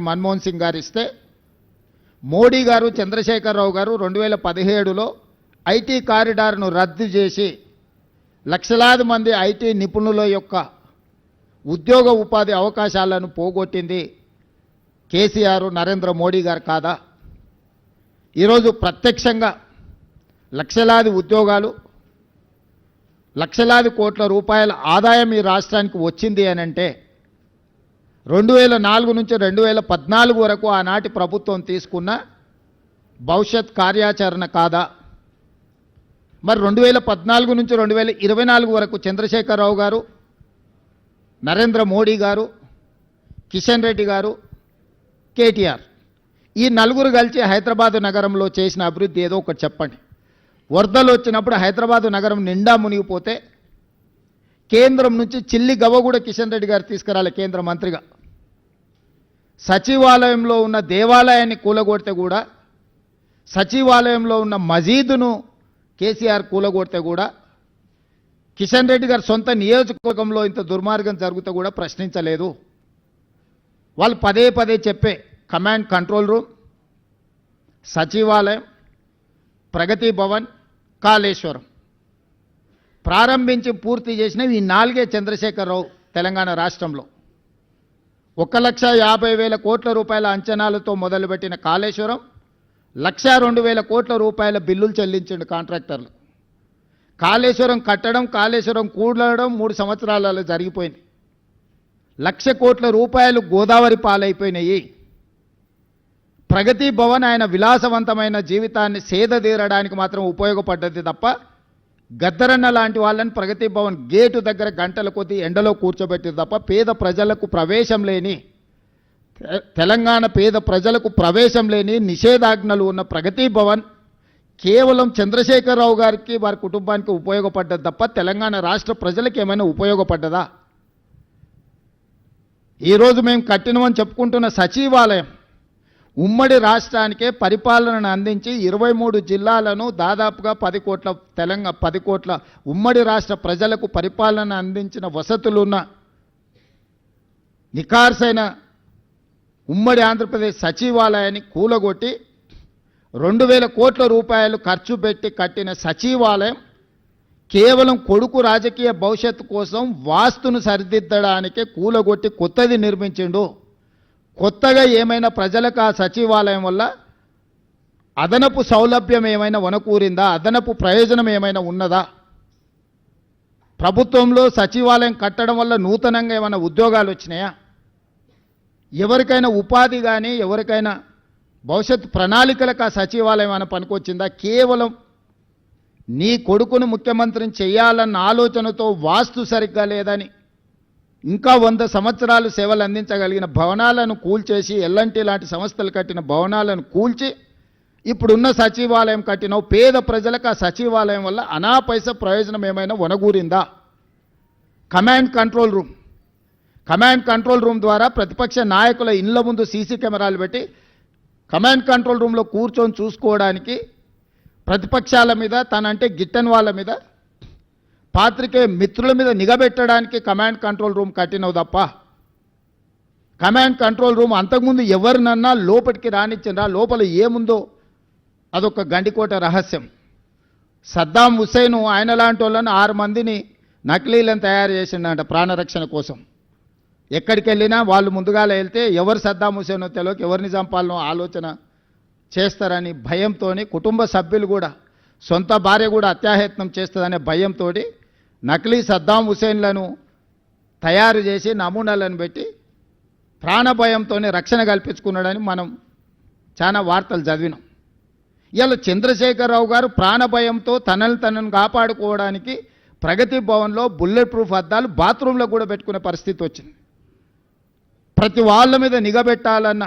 మన్మోహన్ సింగ్ గారు ఇస్తే మోడీ గారు చంద్రశేఖరరావు గారు 2017లో ఐటీ కారిడార్ను రద్దు చేసి లక్షలాది మంది ఐటీ నిపుణుల యొక్క ఉద్యోగ ఉపాధి అవకాశాలను పోగొట్టింది కేసీఆర్ నరేంద్ర మోడీ గారు కాదా? ఈరోజు ప్రత్యక్షంగా లక్షలాది ఉద్యోగాలు లక్షలాది కోట్ల రూపాయల ఆదాయం ఈ రాష్ట్రానికి వచ్చింది అని అంటే 2004 నుంచి 2014 వరకు ఆనాటి ప్రభుత్వం తీసుకున్న భవిష్యత్ కార్యాచరణ కాదా? మరి 2014 నుంచి 2024 వరకు చంద్రశేఖరరావు గారు, నరేంద్ర మోడీ గారు, కిషన్ రెడ్డి గారు, కేటీఆర్ ఈ నలుగురు కలిసి హైదరాబాదు నగరంలో చేసిన అభివృద్ధి ఏదో ఒకటి చెప్పండి. వరదలు వచ్చినప్పుడు హైదరాబాదు నగరం నిండా మునిగిపోతే కేంద్రం నుంచి చిల్లి గవ్వ కూడా కిషన్ రెడ్డి గారు తీసుకురాలి కేంద్ర మంత్రిగా. సచివాలయంలో ఉన్న దేవాలయాన్ని కూలగొడితే కూడా, సచివాలయంలో ఉన్న మసీదును కేసీఆర్ కూలగొడితే కూడా, కిషన్ రెడ్డి గారు సొంత నియోజకవర్గంలో ఇంత దుర్మార్గం జరుగుతూ కూడా ప్రశ్నించలేదు. వాళ్ళు పదే పదే చెప్పే కమాండ్ కంట్రోల్ రూమ్, సచివాలయం, ప్రగతి భవన్, కాళేశ్వరం ప్రారంభించి పూర్తి చేసినవి ఈ 4 చంద్రశేఖరరావు తెలంగాణ రాష్ట్రంలో. 1,50,000 కోట్ల రూపాయల అంచనాలతో మొదలుపెట్టిన కాళేశ్వరం 1,02,000 కోట్ల రూపాయల బిల్లులు చెల్లించిండు కాంట్రాక్టర్లు. కాళేశ్వరం కట్టడం, కాళేశ్వరం కూడడం 3 సంవత్సరాలలో జరిగిపోయింది. 1,00,000 కోట్ల రూపాయలు గోదావరి పాలైపోయినాయి. ప్రగతి భవన్ ఆయన విలాసవంతమైన జీవితాన్ని సేదతీరడానికి మాత్రం ఉపయోగపడ్డది తప్ప, గద్దరన్న లాంటి వాళ్ళని ప్రగతి భవన్ గేటు దగ్గర గంటల కొద్దీ ఎండలో కూర్చోబెట్టింది తప్ప, పేద ప్రజలకు ప్రవేశం లేని, తెలంగాణ పేద ప్రజలకు ప్రవేశం లేని నిషేధాజ్ఞలు ఉన్న ప్రగతి భవన్ కేవలం చంద్రశేఖరరావు గారికి, వారి కుటుంబానికి ఉపయోగపడ్డది తప్ప తెలంగాణ రాష్ట్ర ప్రజలకు ఏమైనా ఉపయోగపడ్డదా? ఈరోజు మేము కట్టినమని చెప్పుకుంటున్న సచివాలయం ఉమ్మడి రాష్ట్రానికే పరిపాలనను అందించి 23 జిల్లాలను దాదాపుగా 10 కోట్ల ఉమ్మడి రాష్ట్ర ప్రజలకు పరిపాలన అందించిన వసతులున్న నిఖార్సైన ఉమ్మడి ఆంధ్రప్రదేశ్ సచివాలయాన్ని కూలగొట్టి 2,000 కోట్ల రూపాయలు ఖర్చు పెట్టి కట్టిన సచివాలయం కేవలం కొడుకు రాజకీయ భవిష్యత్తు కోసం వాస్తును సరిదిద్దడానికే కూలగొట్టి కొత్తది నిర్మించిండు. కొత్తగా ఏమైనా ప్రజలకు ఆ సచివాలయం వల్ల అదనపు సౌలభ్యం ఏమైనా వనకూరిందా? అదనపు ప్రయోజనం ఏమైనా ఉన్నదా? ప్రభుత్వంలో సచివాలయం కట్టడం వల్ల నూతనంగా ఏమైనా ఉద్యోగాలు వచ్చినాయా? ఎవరికైనా ఉపాధి కానీ, ఎవరికైనా భవిష్యత్ ప్రణాళికలకు ఆ సచివాలయం ఏమైనా పనికొచ్చిందా? కేవలం నీ కొడుకును ముఖ్యమంత్రిని చేయాలన్న ఆలోచనతో వాస్తు సరిగ్గా లేదని ఇంకా 100 సంవత్సరాలు సేవలు అందించగలిగిన భవనాలను కూల్చేసి, ఎల్ఎన్టీ లాంటి సంస్థలు కట్టిన భవనాలను కూల్చి ఇప్పుడున్న సచివాలయం కట్టిన పేద ప్రజలకు ఆ సచివాలయం వల్ల అనాపైస ప్రయోజనం ఏమైనా వనగూరిందా? కమాండ్ కంట్రోల్ రూమ్ ద్వారా ప్రతిపక్ష నాయకుల ఇళ్ల ముందు సీసీ కెమెరాలు పెట్టి కమాండ్ కంట్రోల్ రూమ్లో కూర్చొని చూసుకోవడానికి ప్రతిపక్షాల మీద, తనంటే గిట్టని వాళ్ళ మీద, పాత్రికేయ మిత్రుల మీద నిఘబెట్టడానికి కమాండ్ కంట్రోల్ రూమ్ కట్టినవు తప్ప, కమాండ్ కంట్రోల్ రూమ్ అంతకుముందు ఎవరినన్నా లోపలికి రానిచ్చిండ్రా? లోపల ఏముందో అదొక గండికోట రహస్యం. సద్దాం హుస్సేన్ ఆయన లాంటి వాళ్ళని 6 మందిని నకిలీలను తయారు చేసిండంట ప్రాణరక్షణ కోసం. ఎక్కడికి వెళ్ళినా వాళ్ళు ముందుగా వెళ్తే ఎవరు సద్దాం హుస్సేనో తెలియక ఎవరిని చంపాలనో ఆలోచన చేస్తారని భయంతో, కుటుంబ సభ్యులు కూడా, సొంత భార్య కూడా అత్యాయత్నం చేస్తుందనే భయంతో నకిలీ సద్దాం హుస్సేన్లను తయారు చేసి నమూనాలను పెట్టి ప్రాణభయంతోనే రక్షణ కల్పించుకున్నాడని మనం చాలా వార్తలు చదివినాం. ఇలా చంద్రశేఖరరావు గారు ప్రాణభయంతో తనను కాపాడుకోవడానికి ప్రగతి భవన్లో బుల్లెట్ ప్రూఫ్ అద్దాలు బాత్రూంలో కూడా పెట్టుకునే పరిస్థితి వచ్చింది. ప్రతి వాళ్ళ మీద నిఘబెట్టాలన్న,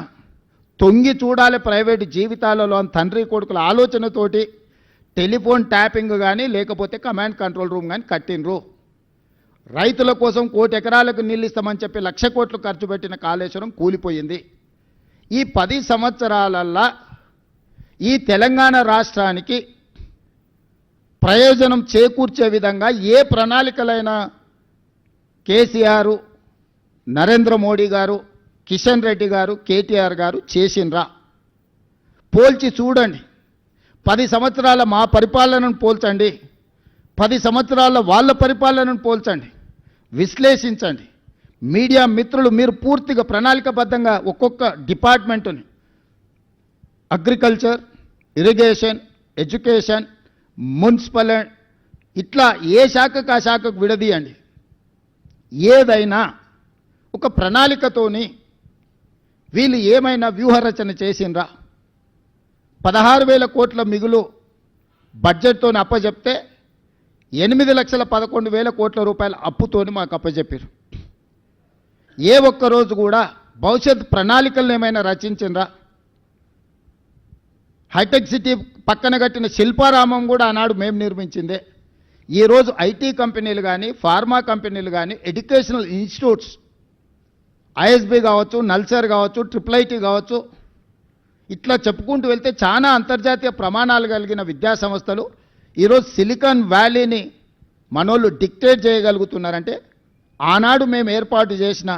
తొంగి చూడాలి ప్రైవేటు జీవితాలలో తండ్రి కొడుకుల ఆలోచనతోటి టెలిఫోన్ ట్యాపింగ్ కానీ, లేకపోతే కమాండ్ కంట్రోల్ రూమ్ కానీ కట్టినరు. రైతుల కోసం 1 కోటి ఎకరాలకు నీళ్ళు ఇస్తామని చెప్పి 1,00,000 కోట్లు ఖర్చు పెట్టిన కాళేశ్వరం కూలిపోయింది. ఈ 10 సంవత్సరాలల్లా ఈ తెలంగాణ రాష్ట్రానికి ప్రయోజనం చేకూర్చే విధంగా ఏ ప్రణాళికలైనా కేసీఆర్, నరేంద్ర మోడీ గారు, కిషన్ రెడ్డి గారు కేటీఆర్ గారు చేసిండ్రా? పోల్చి చూడండి. 10 సంవత్సరాల మా పరిపాలనను పోల్చండి, 10 సంవత్సరాల వాళ్ళ పరిపాలనను పోల్చండి, విశ్లేషించండి. మీడియా మిత్రులు మీరు పూర్తిగా ప్రణాళికబద్ధంగా ఒక్కొక్క డిపార్ట్మెంటుని అగ్రికల్చర్, ఇరిగేషన్, ఎడ్యుకేషన్, మున్సిపల్ ఇట్లా ఏ శాఖకు ఆ శాఖకు విడదీయండి. ఏదైనా ఒక ప్రణాళికతోని వీళ్ళు ఏమైనా వ్యూహరచన చేసిండ్రా? 16,000 కోట్ల మిగులు బడ్జెట్తో అప్పచెప్తే 8,11,000 కోట్ల రూపాయల అప్పుతోని మాకు అప్పచెప్పారు. ఏ ఒక్కరోజు కూడా భవిష్యత్ ప్రణాళికలను ఏమైనా రచించిండ్రా? హైటెక్ సిటీ పక్కన కట్టిన శిల్పారామం కూడా ఆనాడు మేము నిర్మించిందే. ఈరోజు ఐటీ కంపెనీలు కానీ, ఫార్మా కంపెనీలు కానీ, ఎడ్యుకేషనల్ ఇన్స్టిట్యూట్స్ ఐఎస్బి కావచ్చు, నల్సర్ కావచ్చు, IIIT కావచ్చు, ఇట్లా చెప్పుకుంటూ వెళ్తే చాలా అంతర్జాతీయ ప్రమాణాలు కలిగిన విద్యా సంస్థలు ఈరోజు సిలికాన్ వ్యాలీని మనోళ్ళు డిక్టేట్ చేయగలుగుతున్నారంటే ఆనాడు మేము ఏర్పాటు చేసిన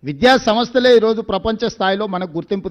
విద్యా సంస్థలే ఈరోజు ప్రపంచ స్థాయిలో మనకు గుర్తింపు